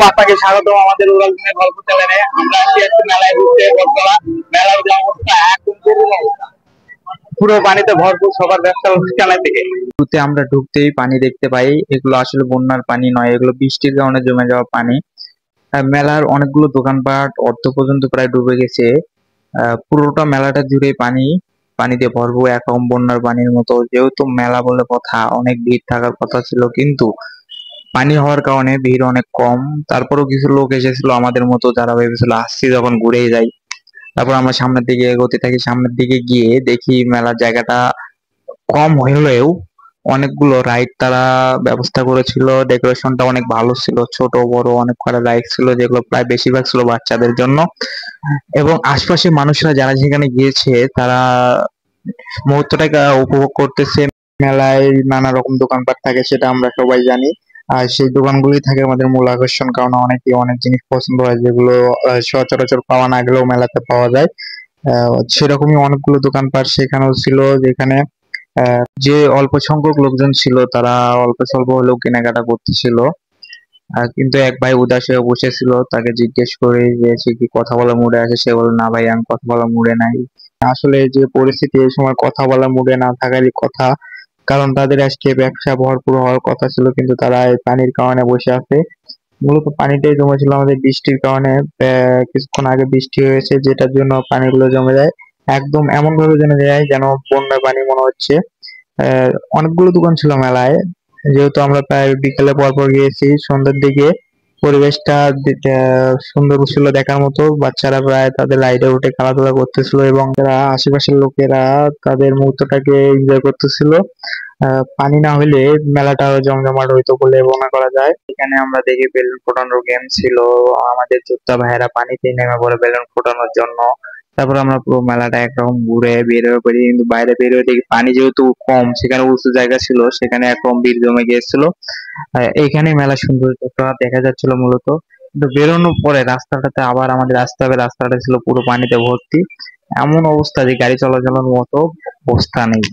আপনাকে স্বাগতম আমাদের উড়াল দিনের গল্প চ্যানেলে। আমরা আজকে মেলায় ঘুরতে বটতলা। মেলার যে অবস্থা এখন করুন অবস্থা, পুরো পানিতে ভরপুর, সবার ব্যবসা অনুষ্ঠানের দিকে। শুরুতে আমরা ঢুকতেই পানি দেখতে পাই। এগুলো আসলে বন্যার পানি নয়, এগুলো বৃষ্টির কারণে জমে যাওয়া পানি। মেলার অনেকগুলো দোকানপাট অর্ধ পর্যন্ত প্রায় ডুবে গেছে। পুরোটা মেলাটা জুড়ে পানি, পানি দিয়ে ভরপুর, একরকম বন্যার পানির মতো। যেহেতু মেলা বলে কথা, অনেক ভিড় থাকার কথা ছিল, কিন্তু পানি হওয়ার কারণে ভিড় অনেক কম। তারপরেও কিছু লোক এসেছিল আমাদের মতো, যারা ভেবেছিল আসছি যখন ঘুরেই যাই। তারপর আমরা সামনের দিকে এগোতে থাকি। সামনের দিকে গিয়ে দেখি মেলার জায়গাটা কম হলেও অনেকগুলো রাইড তারা ব্যবস্থা করেছিল। ডেকোরেশনটা অনেক ভালো ছিল, ছোট বড় অনেক কটা রাইড ছিল, যেগুলো প্রায় বেশিরভাগ ছিল বাচ্চাদের জন্য। এবং আশপাশে মানুষরা যারা সেখানে গিয়েছে তারা মুহূর্তটাকে উপভোগ করতেছে। মেলায় নানা রকম দোকানপাট থাকে, সেটা আমরা সবাই জানি। আর সেই দোকানগুলোই থাকে আমাদের মূল আকর্ষণ, কারণ অনেকে অনেক জিনিস পছন্দ হয় যেগুলো সচরাচর পাওয়া না গেলেও মেলাতে পাওয়া যায়। সেরকমই অনেকগুলো দোকানপাট সেখানেও ছিল, যেখানে যে অল্প সংখ্যক লোকজন ছিল তারা অল্প স্বল্প হলেও কেনাকাটা করতেছিল। কিন্তু এক ভাই উদাস হয়ে বসেছিল, তাকে জিজ্ঞেস করে যে সে কি কথা বলার মুডে আছে, সে বলে না ভাই, আমি কথা বলার মুডে নাই। আসলে যে পরিস্থিতি, এই সময় কথা বলার মুডে না থাকারই কথা, কারণ তাদের আজকে ব্যবসা ভরপুর হওয়ার কথা ছিল, কিন্তু তারা এই পানির কারণে বসে আছে। মূলত পানিটাই জমেছিল আমাদের বৃষ্টির কারণে। কিছুক্ষণ আগে বৃষ্টি হয়েছে, যেটার জন্য পানিগুলো জমে যায়, একদম এমন ভাবে জমে যায় যেন বন্যার পানি মনে হচ্ছে। আহ অনেকগুলো দোকান ছিল মেলায়। যেহেতু আমরা প্রায় বিকেলে পর পর গিয়েছি, সন্ধ্যার দিকে পরিবেশটা সুন্দর ছিল দেখার মতো। বাচ্চারা প্রায় তাদের রাইডে উঠে খেলাধুলা করতেছিল, এবং যারা আশেপাশের লোকেরা তাদের মুহূর্তটাকে এনজয় করতেছিল। পানি না হলে মেলাটা আরো জমজমাট হইতো বলে মনে করা যায়। এখানে আমরা দেখি বেলুন ফোটানোর গেম ছিল। আমাদের যোদ্ধা ভাইয়েরা পানিতে নেমে পড়ে বেলুন ফোটানোর জন্য। তারপর আমরা পুরো মেলাটা একরকম ঘুরে বের হয়ে পড়ি, কিন্তু বাইরে বের হয়ে দেখি পানি যেহেতু কম, সেখানে উঁচু জায়গা ছিল, সেখানে একরকম ভিড় জমে গিয়েছিল। এইখানে মেলা সৌন্দর্যটা দেখা যাচ্ছিল মূলত। কিন্তু বেরোনোর পরে রাস্তাটাতে আবার আমাদের আসতে হবে, রাস্তাটা ছিল পুরো পানিতে ভর্তি। এমন অবস্থা যে গাড়ি চলাচলের মতো অবস্থা নেই।